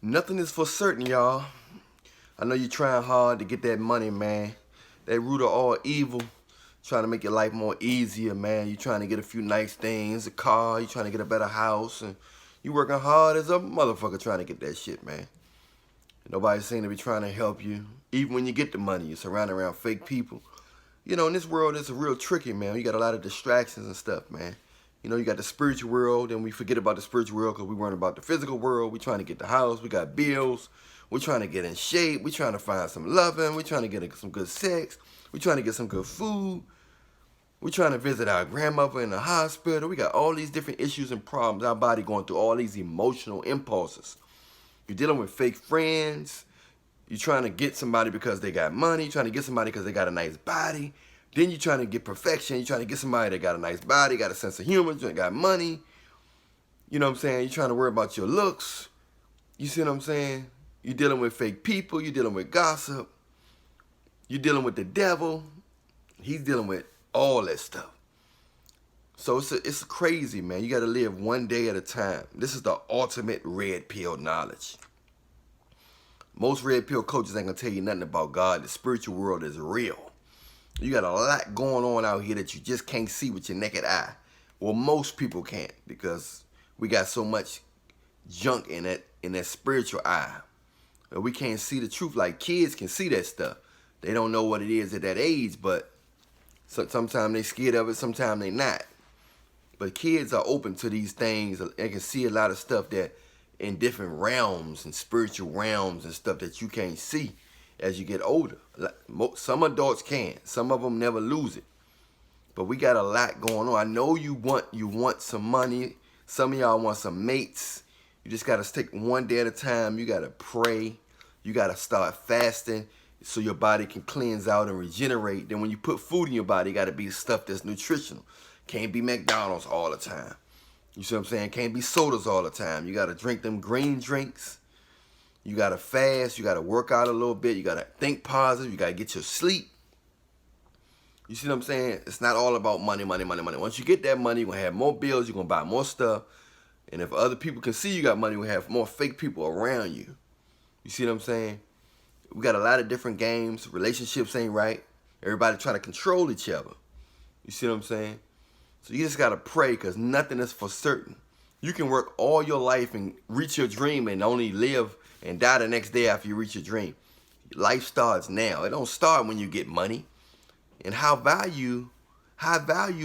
Nothing is for certain, y'all. I know you're trying hard to get that money, man. That root of all evil, trying to make your life more easier, man. You trying to get a few nice things, a car, you trying to get a better house, and you working hard as a motherfucker trying to get that shit, man. Nobody seems to be trying to help you. Even when you get the money, you're surrounded around fake people. You know, in this world, it's a real tricky, man. You got a lot of distractions and stuff, man. You know, you got the spiritual world, and we forget about the spiritual world because we worry about the physical world. We trying to get the house. We got bills. We're trying to get in shape. We're trying to find some loving. We're trying to get some good sex. We're trying to get some good food. We're trying to visit our grandmother in the hospital. We got all these different issues and problems. Our body going through all these emotional impulses. You're dealing with fake friends. You're trying to get somebody because they got money. You're trying to get somebody because they got a nice body. Then you're trying to get perfection. You're trying to get somebody that got a nice body, got a sense of humor, got money. You know what I'm saying? You're trying to worry about your looks. You see what I'm saying? You're dealing with fake people. You're dealing with gossip. You're dealing with the devil. He's dealing with all that stuff. So it's crazy, man. You got to live one day at a time. This is the ultimate red pill knowledge. Most red pill coaches ain't going to tell you nothing about God. The spiritual world is real. You got a lot going on out here that you just can't see with your naked eye. Well, most people can't because we got so much junk in that spiritual eye. We can't see the truth like kids can see that stuff. They don't know what it is at that age, but sometimes they scared of it, sometimes they not. But kids are open to these things. They can see a lot of stuff that in different realms and spiritual realms and stuff that you can't see as you get older. Some adults can. Some of them never lose it. But we got a lot going on. I know you want some money. Some of y'all want some mates. You just got to take one day at a time. You got to pray. You got to start fasting so your body can cleanse out and regenerate. Then when you put food in your body, it got to be stuff that's nutritional. Can't be McDonald's all the time. You see what I'm saying? Can't be sodas all the time. You got to drink them green drinks. You got to fast. You got to work out a little bit. You got to think positive. You got to get your sleep. You see what I'm saying? It's not all about money, money, money, money. Once you get that money, you're going to have more bills. You're going to buy more stuff. And if other people can see you got money, we have more fake people around you. You see what I'm saying? We got a lot of different games. Relationships ain't right. Everybody trying to control each other. You see what I'm saying? So you just got to pray because nothing is for certain. You can work all your life and reach your dream and only live and die the next day after you reach your dream. Life starts now. It don't start when you get money. And high value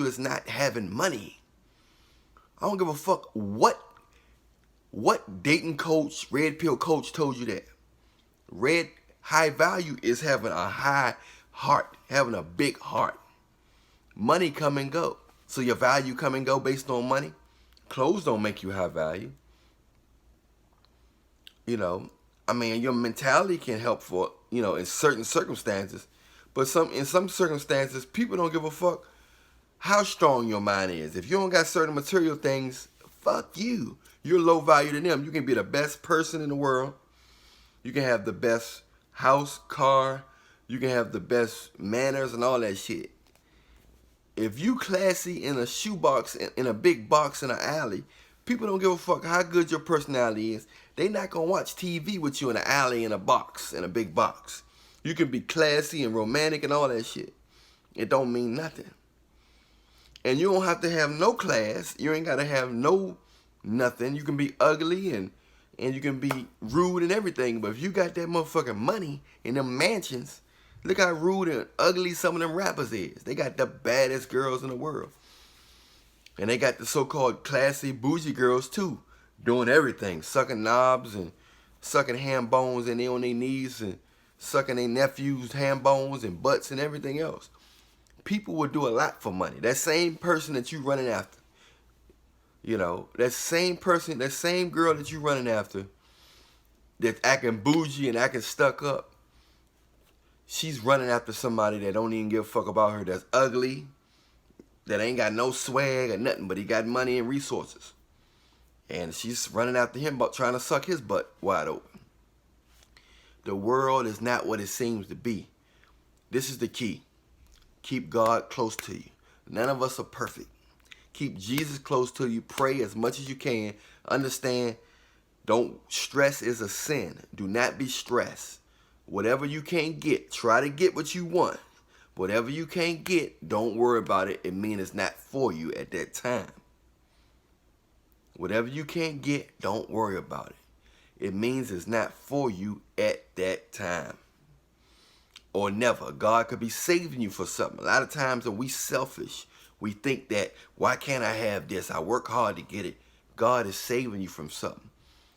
is not having money. I don't give a fuck what dating coach, red pill coach told you that. High value is having a high heart, having a big heart. Money come and go. So your value come and go based on money. Clothes don't make you high value. You know, I mean, your mentality can help for, in certain circumstances. But in some circumstances, people don't give a fuck how strong your mind is. If you don't got certain material things, fuck you. You're low value to them. You can be the best person in the world. You can have the best house, car. You can have the best manners and all that shit. If you classy in a shoebox, in a big box in an alley, people don't give a fuck how good your personality is. They not going to watch TV with you in an alley in a box, in a big box. You can be classy and romantic and all that shit. It don't mean nothing. And you don't have to have no class. You ain't got to have no nothing. You can be ugly and you can be rude and everything. But if you got that motherfucking money in them mansions, look how rude and ugly some of them rappers is. They got the baddest girls in the world. And they got the so-called classy, bougie girls too. Doing everything. Sucking knobs and sucking ham bones and they on their knees and sucking their nephews' ham bones and butts and everything else. People will do a lot for money. That same person that you running after. That same person, that same girl that you running after that's acting bougie and acting stuck up. She's running after somebody that don't even give a fuck about her, that's ugly, that ain't got no swag or nothing, but he got money and resources. And she's running after him, but trying to suck his butt wide open. The world is not what it seems to be. This is the key. Keep God close to you. None of us are perfect. Keep Jesus close to you. Pray as much as you can. Understand Stress is a sin. Do not be stressed. Whatever you can't get, try to get what you want. Whatever you can't get, don't worry about it. It means it's not for you at that time. Whatever you can't get, don't worry about it. It means it's not for you at that time. Or never. God could be saving you for something. A lot of times when we selfish, we think that, why can't I have this? I work hard to get it. God is saving you from something.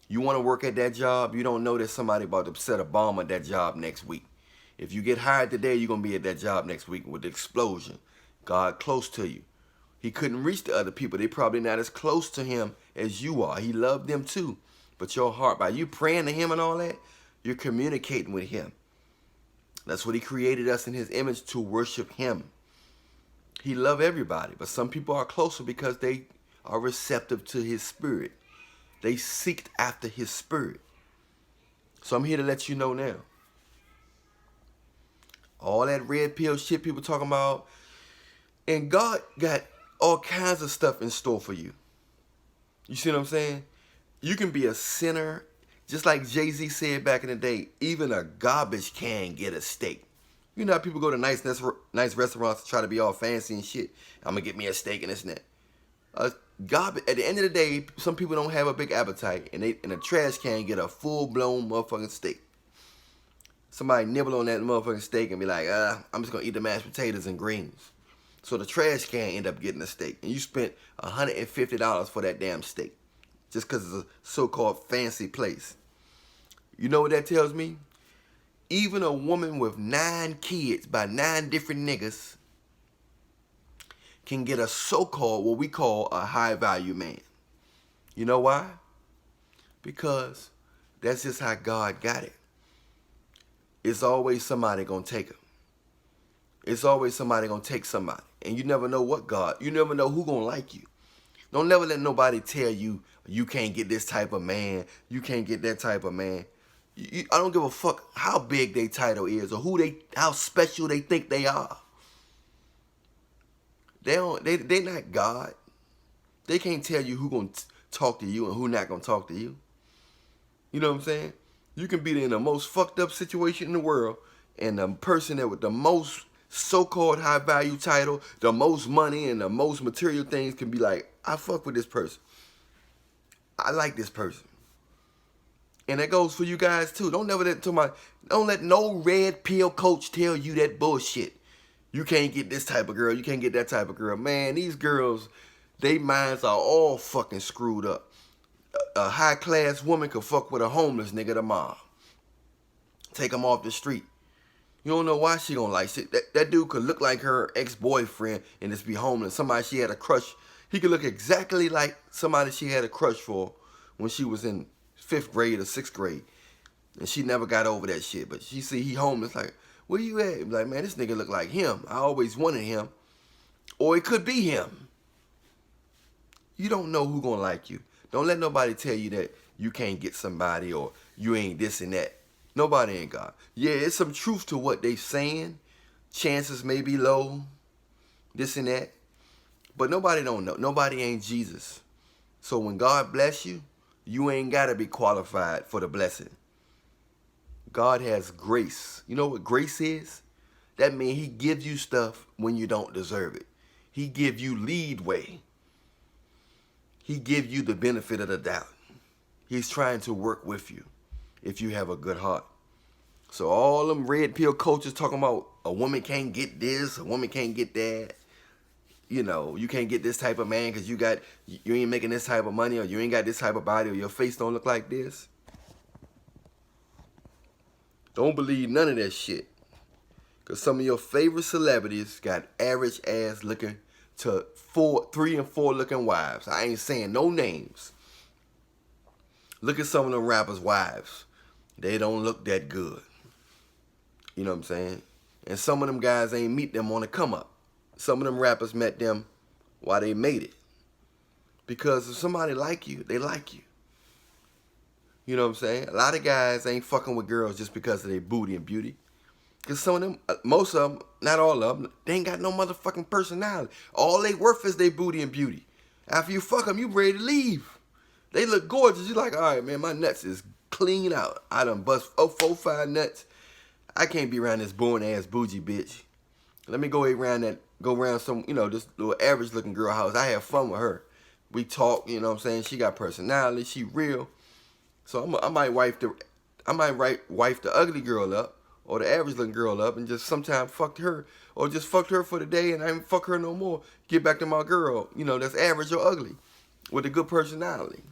You want to work at that job, you don't know that somebody about to set a bomb at that job next week. If you get hired today, you're going to be at that job next week with the explosion. God close to you. He couldn't reach the other people. They probably not as close to him as you are. He loved them too. But your heart, by you praying to him and all that, you're communicating with him. That's what he created us in his image, to worship him. He loved everybody, but some people are closer because they are receptive to his spirit. They seeked after his spirit. So I'm here to let you know now. All that red pill shit people talking about. And God got all kinds of stuff in store for you. You see what I'm saying? You can be a sinner. Just like Jay-Z said back in the day, even a garbage can get a steak. You know how people go to nice restaurants to try to be all fancy and shit. I'm going to get me a steak and this and that. At the end of the day, some people don't have a big appetite, and they in a trash can get a full-blown motherfucking steak. Somebody nibble on that motherfucking steak and be like, I'm just going to eat the mashed potatoes and greens. So the trash can end up getting a steak, and you spent $150 for that damn steak just because it's a so-called fancy place. You know what that tells me? Even a woman with 9 kids by 9 different niggas can get a so-called, what we call a high-value man. You know why? Because that's just how God got it. It's always somebody gonna take him. It's always somebody gonna take somebody. And you never know you never know who gonna like you. Don't never let nobody tell you, you can't get this type of man, you can't get that type of man. I don't give a fuck how big their title is or how special they think they are. They're not God. They can't tell you who gonna talk to you and who not gonna talk to you. You know what I'm saying? You can be in the most fucked up situation in the world, and the person that with the most so-called high value title, the most money and the most material things can be like, I fuck with this person. I like this person. And that goes for you guys too. Don't let no red pill coach tell you that bullshit. You can't get this type of girl. You can't get that type of girl. Man, these girls, they minds are all fucking screwed up. A high-class woman could fuck with a homeless nigga tomorrow. Take him off the street. You don't know why she gonna like shit. That dude could look like her ex-boyfriend and just be homeless. Somebody she had a crush. He could look exactly like somebody she had a crush for when she was in 5th grade or 6th grade. And she never got over that shit. But she see he homeless, like, where you at? Like, man, this nigga look like him. I always wanted him. Or it could be him. You don't know who gonna like you. Don't let nobody tell you that you can't get somebody or you ain't this and that. Nobody ain't God. Yeah, it's some truth to what they saying. Chances may be low. This and that. But nobody don't know. Nobody ain't Jesus. So when God bless you, you ain't got to be qualified for the blessing. God has grace. You know what grace is? That means he gives you stuff when you don't deserve it. He give you leadway. He give you the benefit of the doubt. He's trying to work with you if you have a good heart. So all them red pill coaches talking about a woman can't get this, a woman can't get that. You know, you can't get this type of man because you ain't making this type of money, or you ain't got this type of body, or your face don't look like this. Don't believe none of that shit. Because some of your favorite celebrities got average ass looking to 3 and 4 looking wives. I ain't saying no names. Look at some of them rappers' wives. They don't look that good. You know what I'm saying? And some of them guys ain't meet them on the come up. Some of them rappers met them while they made it. Because if somebody like you, they like you. You know what I'm saying? A lot of guys ain't fucking with girls just because of their booty and beauty. Because some of them, most of them, not all of them, they ain't got no motherfucking personality. All they worth is their booty and beauty. After you fuck them, you ready to leave. They look gorgeous. You're like, all right, man, my nuts is clean out. I done bust 4, 5 nuts. I can't be around this boring ass bougie bitch. Let me go around some, this little average looking girl house. I have fun with her. We talk, you know what I'm saying? She got personality. She real. So I might wife the ugly girl up or the average looking girl up and just sometimes fuck her or just fucked her for the day and I ain't fuck her no more. Get back to my girl, that's average or ugly with a good personality.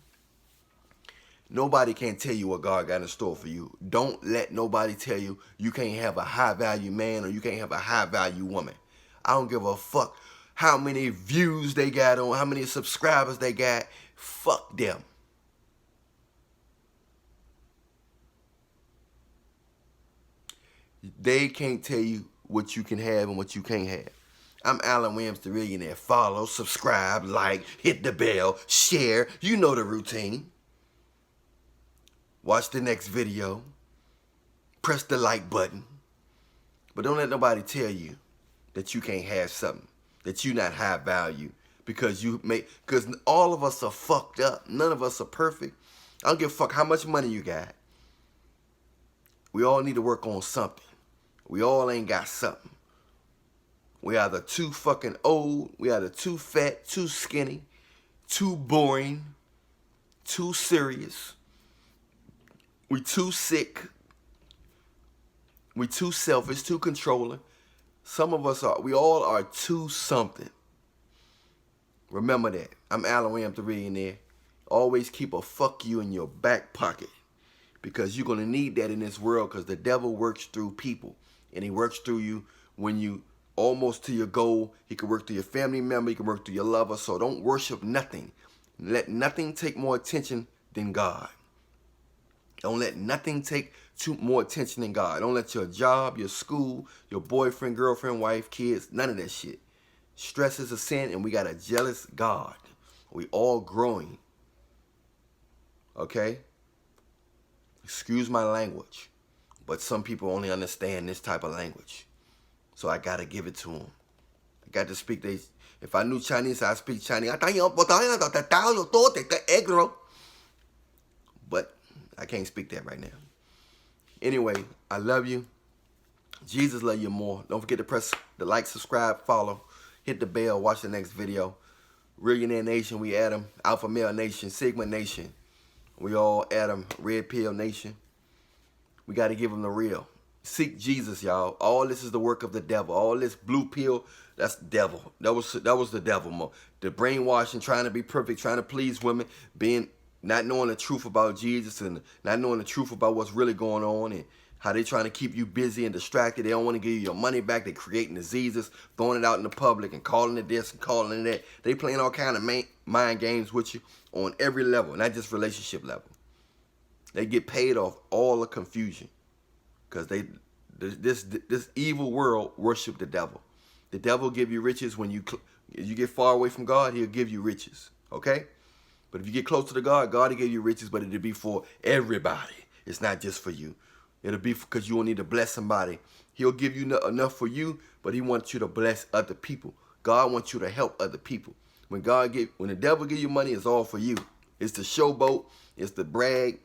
Nobody can tell you what God got in store for you. Don't let nobody tell you you can't have a high value man or you can't have a high value woman. I don't give a fuck how many views they got on, how many subscribers they got. Fuck them. They can't tell you what you can have and what you can't have. I'm Allan Williams, the Reallionaire. Follow, subscribe, like, hit the bell, share. You know the routine. Watch the next video. Press the like button. But don't let nobody tell you that you can't have something, that you're not high value, because all of us are fucked up. None of us are perfect. I don't give a fuck how much money you got. We all need to work on something. We all ain't got something. We either too fucking old, we either too fat, too skinny, too boring, too serious. We too sick. We too selfish, too controlling. Some of us we all are too something. Remember that. I'm Allan Williams, the Reallionaire. Always keep a fuck you in your back pocket, because you're going to need that in this world, because the devil works through people. And he works through you when you almost to your goal. He can work through your family member. He can work through your lover. So don't worship nothing. Let nothing take more attention than God. Don't let nothing take more attention than God. Don't let your job, your school, your boyfriend, girlfriend, wife, kids, none of that shit. Stress is a sin, and we got a jealous God. We all growing. Okay? Excuse my language, but some people only understand this type of language. So I got to give it to them. I got to speak. If I knew Chinese, I'd speak Chinese. But I can't speak that right now. Anyway, I love you. Jesus love you more. Don't forget to press the like, subscribe, follow, hit the bell, watch the next video. Reallionaire Nation, we at 'em. Alpha Male Nation, Sigma Nation. We all at 'em. Red Pill Nation. We got to give them the real. Seek Jesus, y'all. All this is the work of the devil. All this blue pill, that's the devil. That was the devil. The brainwashing, trying to be perfect, trying to please women, not knowing the truth about Jesus and not knowing the truth about what's really going on and how they trying to keep you busy and distracted. They don't want to give you your money back. They creating diseases, throwing it out in the public and calling it this and calling it that. They playing all kind of mind games with you on every level, not just relationship level. They get paid off all the confusion because this evil world worship the devil. The devil give you riches when you get far away from God. He'll give you riches, okay? But if you get close to the God will give you riches, but it'll be for everybody. It's not just for you. It'll be because you will need to bless somebody. He'll give you enough for you, but he wants you to bless other people. God wants you to help other people. When the devil give you money, it's all for you. It's the showboat. It's the brag.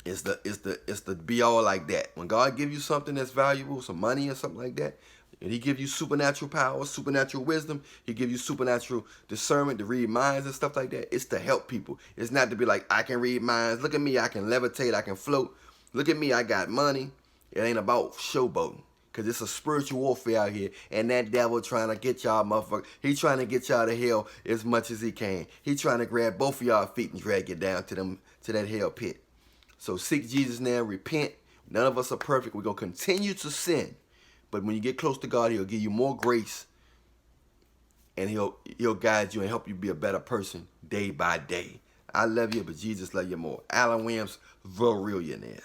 It's the be all like that. When God give you something that's valuable, some money or something like that, and he give you supernatural power, supernatural wisdom, he give you supernatural discernment to read minds and stuff like that, it's to help people. It's not to be like, I can read minds. Look at me, I can levitate, I can float. Look at me, I got money. It ain't about showboating. Because it's a spiritual warfare out here. And that devil trying to get y'all motherfuckers. He trying to get y'all to hell as much as he can. He trying to grab both of y'all feet and drag you down to that hell pit. So seek Jesus now, repent. None of us are perfect. We're going to continue to sin. But when you get close to God, he'll give you more grace. And he'll guide you and help you be a better person day by day. I love you, but Jesus love you more. Allan Williams, the Reallionaire.